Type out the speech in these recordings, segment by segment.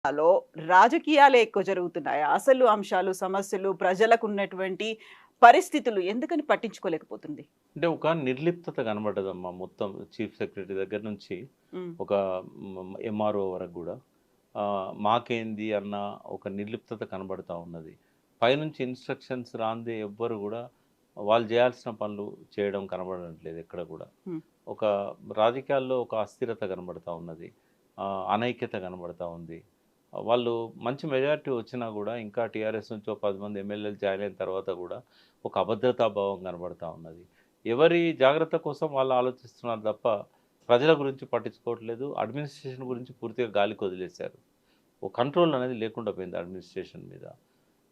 లో రాజకీయాలే ఎక్కువ జరుగుతున్నాయా? అసలు అంశాలు, సమస్యలు, ప్రజలకున్నటువంటి పరిస్థితులు ఎందుకని పట్టించుకోలేకపోతుంది? అంటే ఒక నిర్లిప్తత కనబడ్డదమ్మా మొత్తం చీఫ్ సెక్రటరీ దగ్గర నుంచి హ్మ్. ఒక ఎంఆర్ఓ వరకు కూడా మాకేంది అన్న ఒక నిర్లిప్తత కనబడతా ఉన్నది. పైనుంచి ఇన్స్ట్రక్షన్స్ రాందే ఎవ్వరు కూడా వాళ్ళు చేయాల్సిన పనులు చేయడం కనబడట్లేదు ఎక్కడ కూడా. హ్మ్. ఒక రాజకీయాల్లో ఒక అస్థిరత కనబడతా ఉన్నది. అనైక్యత కనబడతా ఉంది. వాళ్ళు మంచి మెజారిటీ వచ్చినా కూడా ఇంకా టీఆర్ఎస్ నుంచి ఒక 10 మంది ఎమ్మెల్యేలు జాయిన్ అయిన తర్వాత కూడా ఒక అభద్రతా భావం కనబడతా ఉన్నది. ఎవరి జాగ్రత్త కోసం వాళ్ళు ఆలోచిస్తున్నారు తప్ప, ప్రజల గురించి పట్టించుకోవట్లేదు. అడ్మినిస్ట్రేషన్ గురించి పూర్తిగా గాలికి వదిలేశారు. ఓ కంట్రోల్ అనేది లేకుండా పోయింది అడ్మినిస్ట్రేషన్ మీద.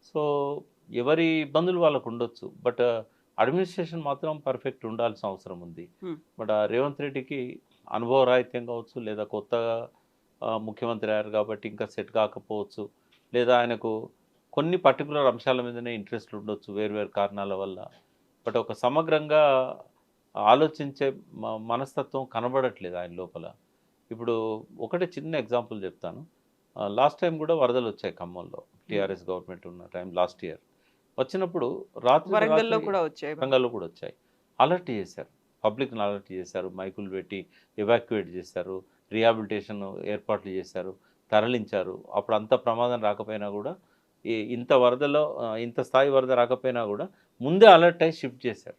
సో, ఎవరి ఇబ్బందులు వాళ్ళకుండొచ్చు. బట్ అడ్మినిస్ట్రేషన్ మాత్రం పర్ఫెక్ట్ ఉండాల్సిన అవసరం ఉంది. హ్మ్. బట్ రేవంత్ రెడ్డికి అనుభవరాహిత్యం కావచ్చు, లేదా కొత్తగా ముఖ్యమంత్రి అయ్యారు కాబట్టి ఇంకా సెట్ కాకపోవచ్చు. లేదా ఆయనకు కొన్ని పర్టిక్యులర్ అంశాల మీదనే ఇంట్రెస్ట్ ఉండొచ్చు వేరు వేరు కారణాల వల్ల. బట్ ఒక సమగ్రంగా ఆలోచించే మనస్తత్వం కనబడట్లేదు ఆయన లోపల. ఇప్పుడు ఒకటే చిన్న ఎగ్జాంపుల్ చెప్తాను. లాస్ట్ టైం కూడా వరదలొచ్చాయి ఖమ్మంలో. హ్మ్. టీఆర్ఎస్ గవర్నమెంట్ ఉన్న టైం లాస్ట్ ఇయర్. వచ్చినప్పుడు రాత్రికి వరంగల్‌లో రాత్రి కూడా వచ్చాయి. వరంగల్‌లో కూడా వచ్చాయి. అలర్ట్ చేశారు. పబ్లిక్‌ని అలర్ట్ చేశారు. మైకులు పెట్టి ఎవాక్యుయేట్ చేశారు. రిహాబిలిటేషన్ ఏర్పాట్లు చేశారు. తరలించారు. అప్పుడు అంత ప్రమాదం రాకపోయినా కూడా ఇంత వరదలో ఇంత స్థాయి వరద రాకపోయినా కూడా ముందే అలర్ట్ అయ్యి షిఫ్ట్ చేశారు.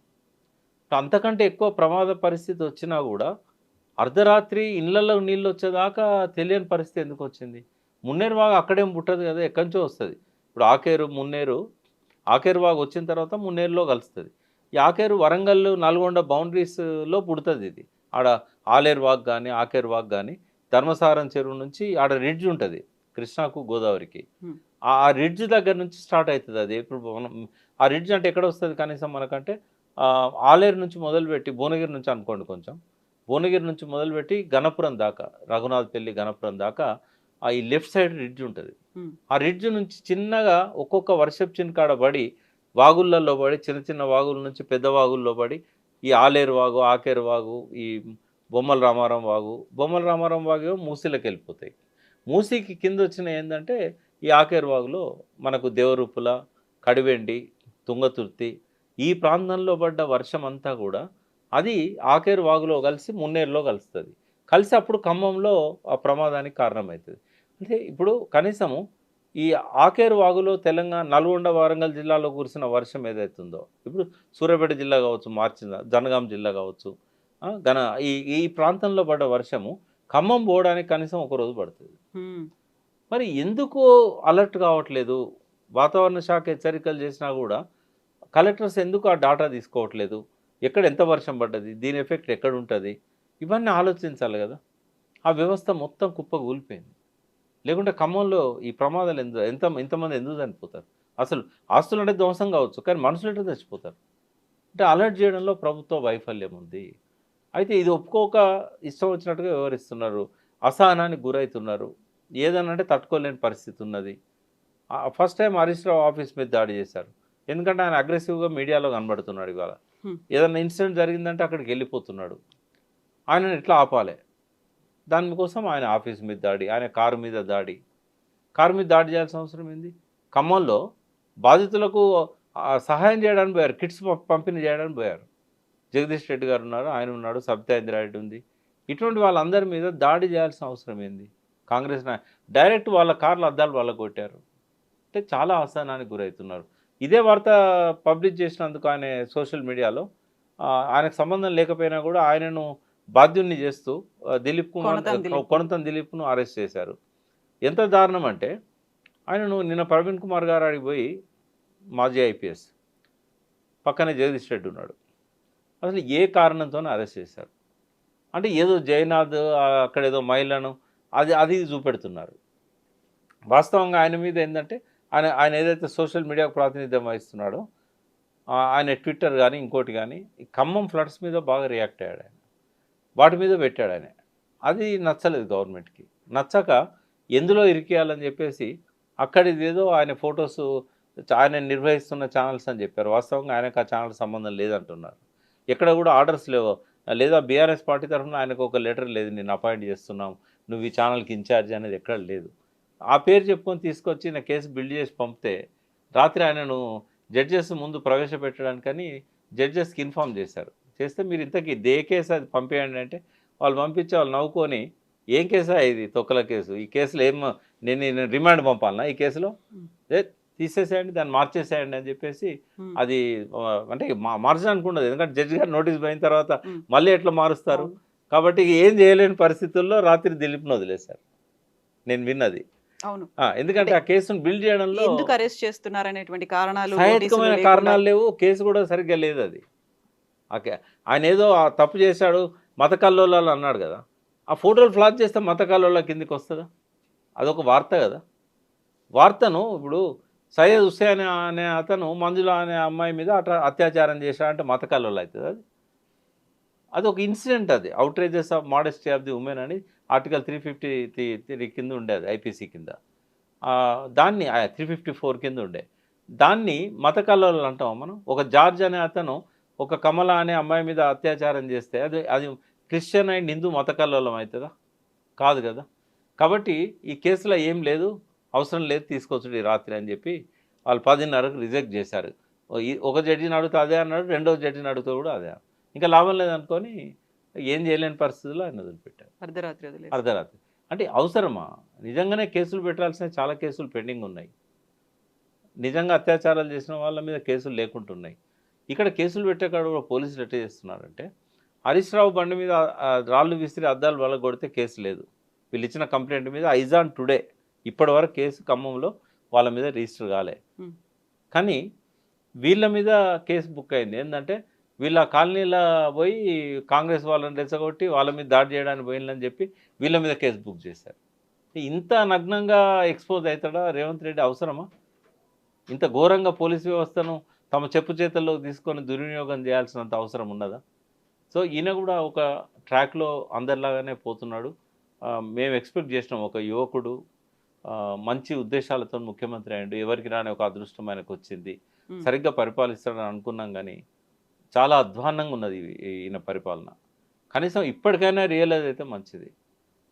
అంతకంటే ఎక్కువ ప్రమాద పరిస్థితి వచ్చినా కూడా అర్ధరాత్రి ఇళ్లలో నీళ్ళొచ్చేదాకా తెలియని పరిస్థితి ఎందుకొచ్చింది? మున్నేరు వాగు అక్కడేం పుట్టదు కదా! ఎక్కడి నుంచో వస్తది. ఇప్పుడు ఆకేరు, మున్నేరు, ఆకేరు వాగు వచ్చిన తర్వాత మున్నేరులో కలుస్తది. ఈ ఆకేరు వరంగల్, నల్గొండ బౌండరీస్‌లో పుడతదిది. ఆడ ఆలేరు వాగు గాని, ఆకేరు వాగు గాని, ధర్మసారం చెరువు నుంచి ఆడ రిడ్జ్ ఉంటది. కృష్ణాకు, గోదావరికి. హ్మ్. ఆ రిడ్జ్ దగ్గర నుంచి స్టార్ట్ అయితదది. ఇప్పుడు మనం ఆ రిడ్జ్ అంటే ఎక్కడొస్తది కనీసం మనకంటే ఆలేరు నుంచి మొదలుపెట్టి భువనగిరి నుంచి అనుకోండి కొంచెం. భువనగిరి నుంచి మొదలుపెట్టి గణపురం దాకా, రఘునాథపల్లి, గణపురం దాకా ఈ లెఫ్ట్ సైడ్ రిడ్జ్ ఉంటది. హ్మ్. ఆ రిడ్జ్ నుంచి చిన్నగా ఒక్కొక్క వర్షపు చినుకాడ పడి, వాగుళ్ళల్లో పడి, చిన్న చిన్న వాగుల నుంచి పెద్ద వాగుల్లో పడి, ఈ ఆలేరు వాగు, ఆకేరు వాగు, ఈ బొమ్మల రామారం వాగు, బొమ్మల రామారం వాగేమో మూసీలోకెళ్ళిపోతాయి. మూసీకి కిందొచ్చినయి ఏందంటే, ఈ ఆకేరు వాగులో మనకు దేవరూపుల, కడివెండి, తుంగతుర్తి ఈ ప్రాంతంలో పడ్డ వర్షమంతా కూడా అది ఆకేరు వాగులో కలిసి మున్నేరులో కలుస్తది. కలిసి అప్పుడు ఖమ్మంలో ఆ ప్రమాదానికి కారణమైతది. అంటే ఇప్పుడు కనీసము ఈ ఆకేరు వాగులో తెలంగాణ నల్గొండ, వరంగల్ జిల్లాలో కురిసిన వర్షం ఏదైతుందో, ఇప్పుడు సూర్యాపేట జిల్లా కావచ్చు, జనగాం జిల్లా కావచ్చు, ఆ! గన ఈ ఈ ప్రాంతంలో పడ్డ వర్షము ఖమ్మం పోవడానికి కనీసం ఒక రోజు పడతది. హ్మ్. మరి ఎందుకు అలర్ట్ కావట్లేదు? వాతావరణ శాఖ హెచ్చరికలు చేసినా గూడా, కలెక్టర్స్ ఎందుకు ఆ డాటా తీసుకోవట్లేదు? ఎక్కడ ఎంత వర్షం పడ్డది? దీని ఎఫెక్ట్ ఎక్కడుంటది? ఇవన్నీ ఆలోచించాలి గదా! ఆ వ్యవస్థ మొత్తం కుప్పగూలిపోయింది. లేకుంటే ఖమ్మంలో ఈ ప్రమాదాలు ఇంతమంది ఎందుకు చనిపోతారు? అసలు ఆస్తులంటే ధ్వంసం కావచ్చు. కానీ మనుషులెట్లా చచ్చిపోతారు? అంటే అలర్ట్ చేయడంలో ప్రభుత్వ వైఫల్యం ఉంది. అయితే ఇది ఒప్పుకోక ఇష్టం వచ్చినట్టుగా వ్యవహరిస్తున్నారు. అసహనానికి గురైతున్నారు. ఏదనంటే తట్టుకోలేని పరిస్థితి ఉన్నది. First time Harish Rao office మీద దాడి చేశారు. ఎందుకంటే ఆయన అగ్రెసివ్‌గా మీడియాలో కనబడుతున్నాడు ఇవాళ. హ్మ్. ఏదన్నా ఇన్సిడెంట్ జరిగిందంటే అక్కడికెళ్ళిపోతున్నాడు. ఆయనను ఎట్లా ఆపాలే? దానికోసం ఆయన ఆఫీస్ మీద దాడి, ఆయన కారు మీద దాడి. కారు మీద దాడి చేయాల్సిన అవసరం ఏంది? ఖమ్మంలో బాధితులకు సహాయం చేయడానికి పోయారు. కిట్స్ పంపిణీ చేయడానికి పోయారు. జగదీష్ రెడ్డి గారు ఉన్నారు. ఆయన ఉన్నాడు. సబితా ఇంద్రారెడ్డి ఉంది. ఇటువంటి వాళ్ళందరి మీద దాడి చేయాల్సిన అవసరం ఏంది? కాంగ్రెస్ డైరెక్ట్ వాళ్ళ కార్ల అద్దాలు పగలగొట్టారు. అంటే చాలా అసహనానికి గురవుతున్నారు. ఇదే వార్త పబ్లిష్ చేసినందుకు ఆయన సోషల్ మీడియాలో ఆయనకు సంబంధం లేకపోయినా కూడా ఆయనను బాధ్యుడిని చేస్తూ దిలీప్ కుమార్ కొనతాను దిలీప్. కొనతం దిలీప్‌ను అరెస్ట్ చేశారు. ఎంత దారుణం అంటే ఆయనను నిన్న ప్రవీణ్ కుమార్ గారు ఆడికి పోయి మాజీ ఐపీఎస్ పక్కనే జగదీష్ రెడ్డి ఉన్నాడు. అసలు ఏ కారణంతోనో అరెస్ట్ చేశారు. అంటే ఏదో జయనాథ్ అక్కడేదో మహిళను అది అది చూపెడుతున్నారు. వాస్తవంగా ఆయన మీద ఏందంటే ఆయన ఆయన ఏదైతే సోషల్ మీడియాకు ప్రాతినిధ్యం వహిస్తున్నాడో ఆయన ట్విట్టర్ గానీ, ఇంకోటి గానీ ఈ ఖమ్మం ఫ్లడ్స్ మీద బాగా రియాక్ట్ అయ్యాడు ఆయన. వాటి మీద పెట్టాడు ఆయన. అది నచ్చలేదు గవర్నమెంట్‌కి. నచ్చక ఎందులో ఇరికియాలని చెప్పేసి అక్కడిదేదో ఆయన ఫోటోసు ఆయన నిర్వహిస్తున్న ఛానెల్స్ అని చెప్పారు. వాస్తవంగా ఆయనకు ఆ ఛానెల్ సంబంధం లేదంటున్నారు. ఎక్కడ కూడా ఆర్డర్స్ లేవు. లేదా బీఆర్ఎస్ పార్టీ తరఫున ఆయనకు ఒక లెటర్ లేదు. నిన్ను అపాయింట్ చేస్తున్నాం. నువ్వు ఈ ఛానెల్‌కి ఇన్‌చార్జ్ అనేది ఎక్కడ లేదు. ఆ పేరు చెప్పుకొని తీసుకొచ్చి నా కేసు బిల్డ్ చేసి పంపితే రాత్రి ఆయనను జడ్జెస్ ముందు ప్రవేశపెట్టడానికని జడ్జెస్కి ఇన్ఫామ్ చేశారు. చేస్తే మీరు ఇంతకీ దే కేసు అది పంపేయండి అంటే వాళ్ళు పంపించి వాళ్ళు నవ్వుకొని ఏం కేసా ఇది తొక్కల కేసు, ఈ కేసులో నేను రిమాండ్ పంపాలనా ఈ కేసులో, ఏ తీసేసేయండి దాన్ని మార్చేసేయండి అని చెప్పేసి అది అంటే మార్చడానికి ఉండదు, ఎందుకంటే జడ్జి గారు నోటీస్ పోయిన తర్వాత మళ్ళీ ఎట్లా మారుస్తారు. కాబట్టి ఏం చేయలేని పరిస్థితుల్లో రాత్రి దిలీప్ను వదిలేశారు నేను విన్నది. అవును. ఎందుకంటే ఆ కేసును బిల్డ్ చేయడంలో ఎందుకు అరెస్ట్ చేస్తున్నారు అనేటువంటి కారణాలు సహేతుకమైన కారణాలు లేవు, కేసు కూడా సరిగ్గా లేదు. అది ఆయన ఏదో తప్పు చేశాడు మత కల్లోలాలు అన్నాడు కదా, ఆ ఫోటోలు ఫ్లాష్ చేస్తే మత కల్లోల కిందికి వస్తుందా? అదొక వార్త కదా. వార్తను ఇప్పుడు సయ్యద్ హుస్సేన్ అనే అతను మంజుల అనే అమ్మాయి మీద అత్యాచారం చేశాడంటే మత కల్లోలు అవుతుంది. అది ఒక ఇన్సిడెంట్, అది outrages of modesty of the women అని ఆర్టికల్ 353 కింద ఉండేది ఐపీసీ కింద, దాన్ని 354 కింద ఉండే దాన్ని మత కల్లోలు అంటాం మనం. ఒక జార్జ్ అనే అతను ఒక కమల అనే అమ్మాయి మీద అత్యాచారం చేస్తే అది క్రిస్టియన్ అండ్ హిందూ మత కల్లోలం అవుతుందా? కాదు కదా. కాబట్టి ఈ కేసులో ఏం లేదు, అవసరం లేదు తీసుకొచ్చుడు రాత్రి అని చెప్పి వాళ్ళు 10:30కు రిజెక్ట్ చేశారు. ఒక జడ్జిని అడిగితే అదే అన్నాడు, రెండో జడ్జిని అడిగితే కూడా అదే. ఇంకా లాభం లేదనుకొని ఏం చేయలేని పరిస్థితుల్లో ఆయన వదిలిపెట్టారు అర్ధరాత్రి. అంటే అవసరమా? నిజంగానే కేసులు పెట్టాల్సిన చాలా కేసులు పెండింగ్ ఉన్నాయి. నిజంగా అత్యాచారాలు చేసిన వాళ్ళ మీద కేసులు లేకుంటున్నాయి. ఇక్కడ కేసులు పెట్టేకాడ కూడా పోలీసులు ఎట్లా చేస్తున్నారంటే, హరీష్ రావు బండి మీద రాళ్ళు విసిరి అద్దాలు వలగొడితే కేసు లేదు. వీళ్ళు ఇచ్చిన కంప్లైంట్ మీద ఐజాన్ టుడే ఇప్పటి వరకు కేసు ఖమ్మంలో వాళ్ళ మీద రిజిస్టర్ కాలే. కానీ వీళ్ళ మీద కేసు బుక్ అయింది. ఏంటంటే వీళ్ళ కాలనీలో పోయి కాంగ్రెస్ వాళ్ళని రెచ్చగొట్టి వాళ్ళ మీద దాడి చేయడానికి పోయిందని చెప్పి వీళ్ళ మీద కేసు బుక్ చేశారు. ఇంత నగ్నంగా ఎక్స్పోజ్ అవుతాడా రేవంత్ రెడ్డి? అవసరమా? ఇంత ఘోరంగా పోలీసు వ్యవస్థను తమ చెప్పు చేతుల్లో తీసుకొని దుర్వినియోగం చేయాల్సినంత అవసరం ఉన్నదా? సో ఈయన కూడా ఒక ట్రాక్లో అందరిలాగానే పోతున్నాడు. మేము ఎక్స్పెక్ట్ చేసినాం ఒక యువకుడు మంచి ఉద్దేశాలతో ముఖ్యమంత్రి అయ్యాడు, ఎవరికి రాని ఒక అదృష్టం ఆయనకు వచ్చింది, సరిగ్గా పరిపాలిస్తాడని అనుకున్నాం. కానీ చాలా అధ్వాన్నంగా ఉన్నది ఈయన పరిపాలన. కనీసం ఇప్పటికైనా రియలైజ్ అయితే మంచిది.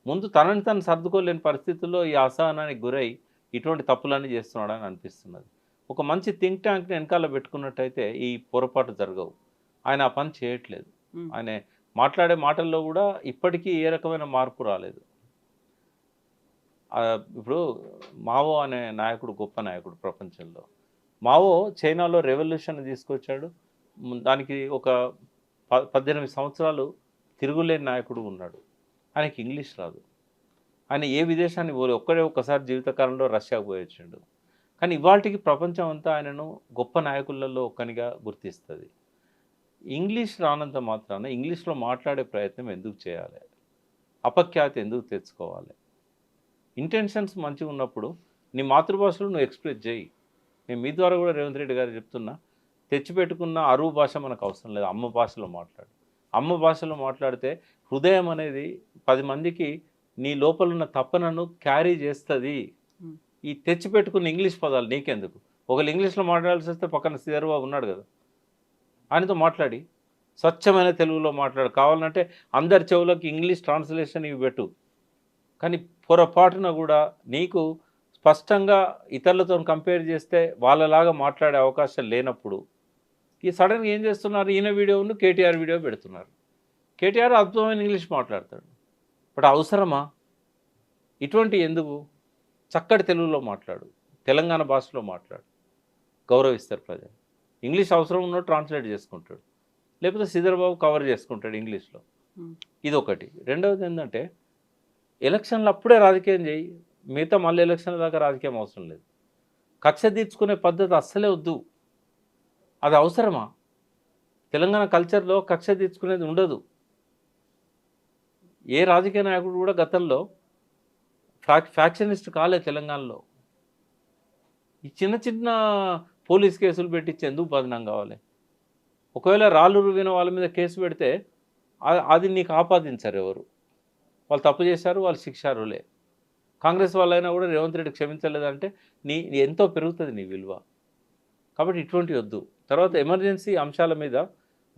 ముందు తనని తను సర్దుకోలేని పరిస్థితుల్లో ఈ అసహనానికి గురై ఇటువంటి తప్పులన్నీ చేస్తున్నాడని అనిపిస్తున్నది. ఒక మంచి థింక్ ట్యాంక్ని వెనకాల పెట్టుకున్నట్టయితే ఈ పొరపాటు జరగవు. ఆయన ఆ పని చేయట్లేదు. ఆయన మాట్లాడే మాటల్లో కూడా ఇప్పటికీ ఏ రకమైన మార్పు రాలేదు. ఇప్పుడు మావో అనే నాయకుడు గొప్ప నాయకుడు ప్రపంచంలో. మావో చైనాలో రెవల్యూషన్ తీసుకొచ్చాడు. దానికి ఒక 18 సంవత్సరాలు తిరుగులేని నాయకుడు ఉన్నాడు. ఆయనకి ఇంగ్లీష్ రాదు. ఆయన ఏ విదేశాన్ని పోలే, ఒక్కసారి జీవితకాలంలో రష్యాకు పోయొచ్చాడు. కానీ ఇవాళకి ప్రపంచం అంతా ఆయనను గొప్ప నాయకులలో ఒక్కనిగా గుర్తిస్తుంది. ఇంగ్లీష్ రానంత మాత్రాన ఇంగ్లీష్లో మాట్లాడే ప్రయత్నం ఎందుకు చేయాలి? అపఖ్యాతి ఎందుకు తెచ్చుకోవాలి? ఇంటెన్షన్స్ మంచిగా ఉన్నప్పుడు నీ మాతృభాషలో నువ్వు ఎక్స్ప్రెస్ చేయి. నేను మీ ద్వారా కూడా రేవంత్ రెడ్డి గారు చెప్తున్నా, తెచ్చిపెట్టుకున్న అరువు భాష మనకు అవసరం లేదు. అమ్మ భాషలో మాట్లాడు. అమ్మ భాషలో మాట్లాడితే హృదయం అనేది 10 మందికి నీ లోపల ఉన్న తపనను క్యారీ చేస్తుంది. ఈ తెచ్చిపెట్టుకున్న ఇంగ్లీష్ పదాలు నీకెందుకు? ఒకళ్ళు ఇంగ్లీష్లో మాట్లాడాల్సి వస్తే పక్కన శ్రీధర్బాబు ఉన్నాడు కదా, ఆయనతో మాట్లాడి స్వచ్ఛమైన తెలుగులో మాట్లాడు. కావాలంటే అందరి చెవులకు ఇంగ్లీష్ ట్రాన్స్లేషన్ ఇవి పెట్టు. కానీ పొరపాటున కూడా నీకు స్పష్టంగా ఇతరులతో కంపేర్ చేస్తే వాళ్ళలాగా మాట్లాడే అవకాశం లేనప్పుడు ఈ సడన్గా ఏం చేస్తున్నారు? ఈయన వీడియోను కేటీఆర్ వీడియో పెడుతున్నారు. కేటీఆర్ అద్భుతమైన ఇంగ్లీష్ మాట్లాడతాడు. బట్ అవసరమా? ఇటువంటి ఎందుకు? చక్కటి తెలుగులో మాట్లాడు, తెలంగాణ భాషలో మాట్లాడు, గౌరవిస్తారు ప్రజలు. ఇంగ్లీష్ అవసరం ఉన్నట్టు ట్రాన్స్లేట్ చేసుకుంటాడు, లేకపోతే శ్రీధర్బాబు కవర్ చేసుకుంటాడు ఇంగ్లీష్లో. ఇదొకటి. రెండవది ఏంటంటే ఎలక్షన్లు అప్పుడే రాజకీయం చేయి, మిగతా మళ్ళీ ఎలక్షన్ల దాకా రాజకీయం అవసరం లేదు. కక్ష తీర్చుకునే పద్ధతి అస్సలే వద్దు. అది అవసరమా? తెలంగాణ కల్చర్లో కక్ష తీర్చుకునేది ఉండదు. ఏ రాజకీయ నాయకుడు కూడా గతంలో ఫ్యాక్షనిస్ట్ కాలే తెలంగాణలో. ఈ చిన్న చిన్న పోలీస్ కేసులు పెట్టించి ఎందుకు బదనాం కావాలి? ఒకవేళ రాళ్ళు రువిన వాళ్ళ మీద కేసు పెడితే అది నీకు ఆపాదించారు ఎవరు? వాళ్ళు తప్పు చేశారు, వాళ్ళు శిక్షారులే. కాంగ్రెస్ వాళ్ళైనా కూడా రేవంత్ రెడ్డి క్షమించలేదంటే నీ ఎంతో పెరుగుతుంది నీ విలువ. కాబట్టి ఇటువంటి వద్దు. తర్వాత ఎమర్జెన్సీ అంశాల మీద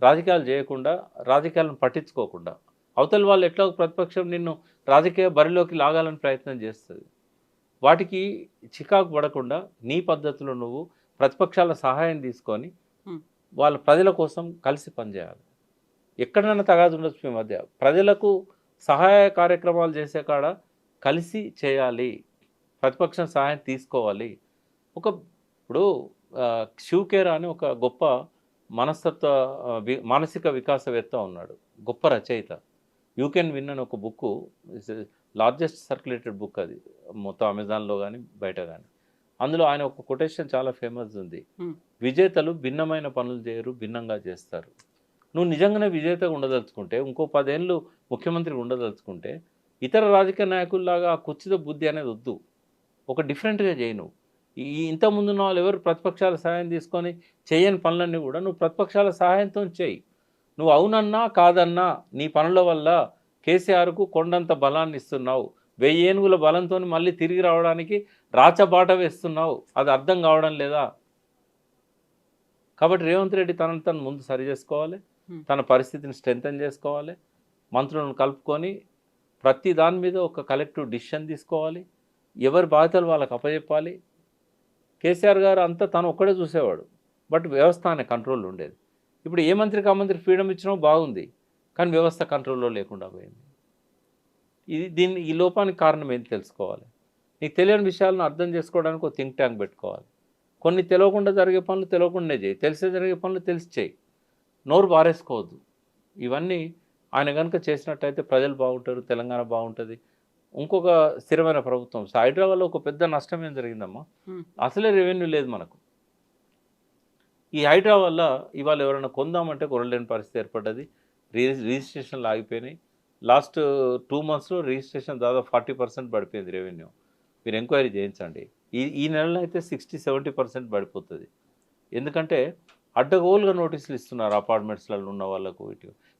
రాజకీయాలు చేయకుండా, రాజకీయాలను పట్టించుకోకుండా, అవతల వాళ్ళు ఎట్లా ప్రతిపక్షం నిన్ను రాజకీయ బరిలోకి లాగాలని ప్రయత్నం చేస్తుంది. వాటికి చికాకు పడకుండా నీ పద్ధతిలో నువ్వు ప్రతిపక్షాల సహాయం తీసుకొని వాళ్ళ ప్రజల కోసం కలిసి పనిచేయాలి. ఎక్కడైనా తగాదు ఉండొచ్చు మీ మధ్య, ప్రజలకు సహాయ కార్యక్రమాలు చేసే కాడ కలిసి చేయాలి, ప్రతిపక్షం సహాయం తీసుకోవాలి. ఇప్పుడు శివకేరా అని ఒక గొప్ప మనస్తత్వ మానసిక వికాసవేత్త ఉన్నాడు, గొప్ప రచయిత. యూ కెన్ విన్ అని ఒక బుక్, లార్జెస్ట్ సర్క్యులేటెడ్ బుక్ అది మొత్తం అమెజాన్లో కానీ బయట కానీ. అందులో ఆయన ఒక కొటేషన్ చాలా ఫేమస్ ఉంది, విజేతలు భిన్నమైన పనులు చేయరు, భిన్నంగా చేస్తారు. నువ్వు నిజంగానే విజేతగా ఉండదలుచుకుంటే, ఇంకో 10 ఏళ్ళు ముఖ్యమంత్రి ఉండదలుచుకుంటే, ఇతర రాజకీయ నాయకుల్లాగా ఆ కుర్చీతో బుద్ధి అనేది వద్దు, ఒక డిఫరెంట్గా చేయి. నువ్వు ఇంతకుముందు ఉన్న వాళ్ళు ఎవరు ప్రతిపక్షాల సహాయం తీసుకొని చేయని పనులన్నీ కూడా నువ్వు ప్రతిపక్షాల సహాయంతో చేయి. నువ్వు అవునన్నా కాదన్నా నీ పనుల వల్ల కేసీఆర్కు కొండంత బలాన్ని ఇస్తున్నావు, 1000 ఏనుగుల బలంతో మళ్ళీ తిరిగి రావడానికి రాచబాట వేస్తున్నావు. అది అర్థం కావడం లేదా? కాబట్టి రేవంత్ రెడ్డి తనను తను ముందు సరి చేసుకోవాలి, తన పరిస్థితిని స్ట్రెంథన్ చేసుకోవాలి, మంత్రులను కలుపుకొని ప్రతి దాని మీద ఒక కలెక్టివ్ డిసిషన్ తీసుకోవాలి, ఎవరి బాధ్యతలు వాళ్ళకి అప్పచెప్పాలి. కేసీఆర్ గారు అంతా తను ఒక్కడే చూసేవాడు, బట్ వ్యవస్థ అనే కంట్రోల్ ఉండేది. ఇప్పుడు ఏ మంత్రికి ఆ మంత్రి ఫ్రీడమ్ ఇచ్చినా బాగుంది, కానీ వ్యవస్థ కంట్రోల్లో లేకుండా పోయింది. ఈ లోపానికి కారణం ఏంటి తెలుసుకోవాలి. నీకు తెలియని విషయాలను అర్థం చేసుకోవడానికి ఒక థింక్ ట్యాంక్ పెట్టుకోవాలి. కొన్ని తెలియకుండా జరిగే పనులు తెలియకుండానే చేయి, తెలిసే జరిగే పనులు తెలిసి చేయి, నోరు బారేసుకోవద్దు. ఇవన్నీ ఆయన కనుక చేసినట్టయితే ప్రజలు బాగుంటారు, తెలంగాణ బాగుంటుంది, ఇంకొక స్థిరమైన ప్రభుత్వం. హైదరాబాద్లో ఒక పెద్ద నష్టం ఏం జరిగిందమ్మా, అసలే రెవెన్యూ లేదు మనకు. ఈ హైదరాబాద్లో ఇవాళ ఎవరైనా కొందామంటే కొనలేని పరిస్థితి ఏర్పడ్డది, రిజిస్ట్రేషన్లు ఆగిపోయినాయి. లాస్ట్ 2 monthsలో రిజిస్ట్రేషన్ దాదాపు 40% పడిపోయింది రెవెన్యూ. మీరు ఎంక్వైరీ చేయించండి. ఈ నెలలో అయితే 60-70% పడిపోతుంది. ఎందుకంటే అడ్డగోలుగా నోటీసులు ఇస్తున్నారు అపార్ట్మెంట్స్లలో ఉన్న వాళ్ళకు.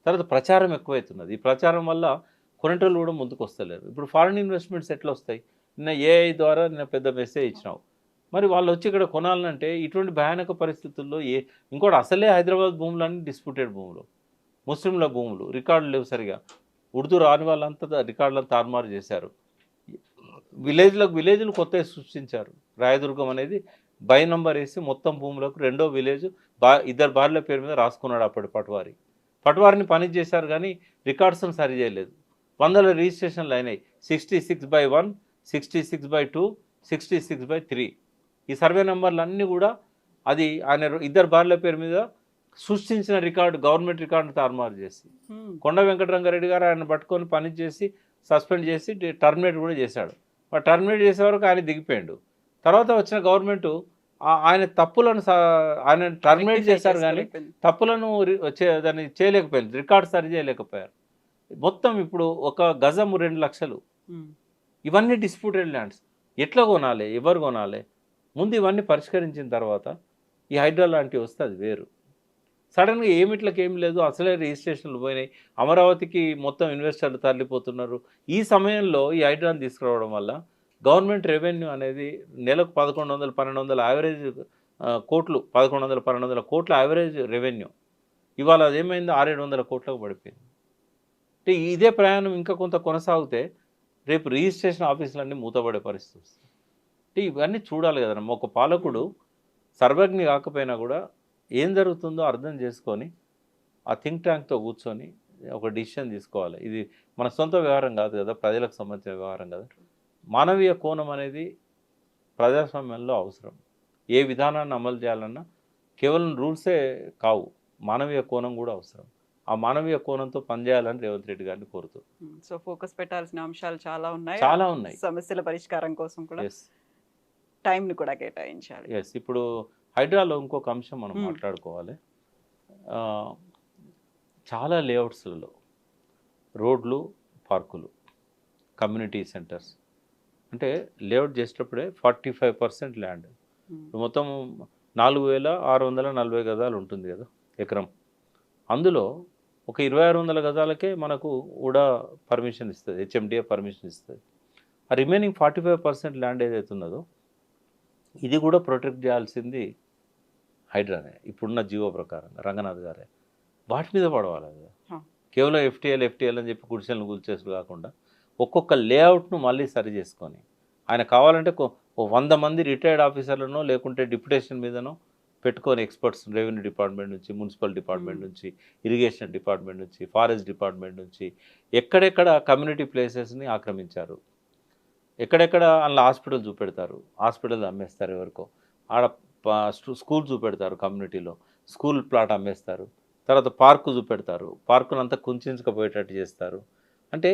తర్వాత ప్రచారం ఎక్కువైతున్నది. ఈ ప్రచారం వల్ల కొనేటోళ్ళు కూడా ముందుకు వస్తలేరు. ఇప్పుడు ఫారిన్ ఇన్వెస్ట్మెంట్స్ ఎట్లా వస్తాయి? నిన్న ఏఐ ద్వారా నిన్న పెద్ద మెసేజ్ ఇచ్చినావు, మరి వాళ్ళు వచ్చి ఇక్కడ కొనాలంటే ఇటువంటి భయానక పరిస్థితుల్లో ఇంకోటి అసలే హైదరాబాద్ భూములన్నీ డిస్ప్యూటెడ్ భూములు, ముస్లింల భూములు, రికార్డులు లేవు సరిగా. ఉర్దూ రాని వాళ్ళంతా రికార్డులను తారుమారు చేశారు. విలేజ్లు కొత్తగా సృష్టించారు. రాయదుర్గం అనేది బై నంబర్ వేసి మొత్తం భూములకు 2వ విలేజ్ 2 భార్యల పేరు మీద రాసుకున్నాడు అప్పటి పట్వారిని పని చేశారు, కానీ రికార్డ్స్ను సరి చేయలేదు. 100 రిజిస్ట్రేషన్లు అయినాయి. 66/1, 66/2, 66/3. ఈ సర్వే నెంబర్లు అన్నీ కూడా అది ఆయన 2 భార్యల పేరు మీద సృష్టించిన రికార్డు, గవర్నమెంట్ రికార్డును తారుమారు చేసి కొండ వెంకటరంగారెడ్డి గారు ఆయన పట్టుకొని పని చేసి సస్పెండ్ చేసి టర్మినేట్ కూడా చేశాడు. మరి టర్మినేట్ చేసే వరకు ఆయన దిగిపోయాడు. తర్వాత వచ్చిన గవర్నమెంట్ ఆయన తప్పులను ఆయన టర్మినేట్ చేశారు, కానీ తప్పులను దాన్ని చేయలేకపోయింది, రికార్డు సరి చేయలేకపోయారు. మొత్తం ఇప్పుడు ఒక గజము 2 లక్షలు. ఇవన్నీ డిస్ప్యూటెడ్ ల్యాండ్స్. ఎట్లా కొనాలి, ఎవరు కొనాలి? ముందు ఇవన్నీ పరిష్కరించిన తర్వాత ఈ హైడ్రా లాంటివి వస్తే అది వేరు. సడన్గా ఏమి లేదు, అసలే రిజిస్ట్రేషన్లు పోయినాయి, అమరావతికి మొత్తం ఇన్వెస్టర్లు తరలిపోతున్నారు. ఈ సమయంలో ఈ హైడ్రాని తీసుకురావడం వల్ల గవర్నమెంట్ రెవెన్యూ అనేది నెలకు 1100-1200 యావరేజ్ కోట్లు, 1100-1200 కోట్ల యావరేజ్ రెవెన్యూ ఇవాళ అదేమైంది 600-700 కోట్లకు పడిపోయింది. అంటే ఇదే ప్రయాణం ఇంకా కొంత కొనసాగితే రేపు రిజిస్ట్రేషన్ ఆఫీసులన్నీ మూతపడే పరిస్థితి వస్తుంది. అంటే ఇవన్నీ చూడాలి కదమ్మా. ఒక పాలకుడు సర్వజ్ఞి కాకపోయినా కూడా ఏం జరుగుతుందో అర్థం చేసుకొని ఆ థింక్ ట్యాంక్తో కూర్చొని ఒక డిసిషన్ తీసుకోవాలి. ఇది మన సొంత వ్యవహారం కాదు కదా, ప్రజలకు సంబంధించిన వ్యవహారం కదా. మానవీయ కోణం అనేది ప్రజాస్వామ్యంలో అవసరం. ఏ విధానాన్ని అమలు చేయాలన్నా కేవలం రూల్సే కావు, మానవీయ కోణం కూడా అవసరం. ఆ మానవీయ కోణంతో పనిచేయాలని రేవంత్ రెడ్డి గారిని కోరుతూ. సో ఫోకస్ పెట్టాల్సిన అంశాలు చాలా ఉన్నాయి. సమస్యల పరిష్కారం కోసం కూడా టైంని కూడా కేటాయించాలి. ఇప్పుడు హైడ్రాలో ఇంకొక అంశం మనం మాట్లాడుకోవాలి. చాలా లేఅవుట్స్లలో రోడ్లు, పార్కులు, కమ్యూనిటీ సెంటర్స్, అంటే లేఅవుట్ చేసేటప్పుడే 45% ల్యాండ్, మొత్తం 4640 గజాలు ఉంటుంది కదా ఎకరం. అందులో ఒక 2600 గజాలకే మనకు కూడా పర్మిషన్ ఇస్తుంది, హెచ్ఎండిఏ పర్మిషన్ ఇస్తుంది. ఆ రిమైనింగ్ 45% ల్యాండ్ ఏదైతే ఉన్నదో ఇది కూడా ప్రొటెక్ట్ చేయాల్సింది హైడ్రానే, ఇప్పుడున్న జీవో ప్రకారం రంగనాథ్ గారే. వాటి మీద పడవాలి కదా, కేవలం ఎఫ్టీఎల్ అని చెప్పి గుడిసెలను కూల్చేసుడు కాకుండా ఒక్కొక్క లేఅవుట్ను మళ్ళీ సరి చేసుకొని ఆయన కావాలంటే ఓ 100 మంది రిటైర్డ్ ఆఫీసర్లను లేకుంటే డిప్యుటేషన్ మీదనో పెట్టుకొని ఎక్స్పర్ట్స్ రెవెన్యూ డిపార్ట్మెంట్ నుంచి, మున్సిపల్ డిపార్ట్మెంట్ నుంచి, ఇరిగేషన్ డిపార్ట్మెంట్ నుంచి, ఫారెస్ట్ డిపార్ట్మెంట్ నుంచి ఎక్కడెక్కడ కమ్యూనిటీ ప్లేసెస్ని ఆక్రమించారు, ఎక్కడెక్కడ అందులో హాస్పిటల్ చూపెడతారు, హాస్పిటల్ అమ్మేస్తారు ఎవరికో, ఆడ స్కూల్ చూపెడతారు కమ్యూనిటీలో, స్కూల్ ప్లాట్ అమ్మేస్తారు, తర్వాత పార్కు చూపెడతారు, పార్కును అంతా కుంచుకపోయేటట్టు చేస్తారు. అంటే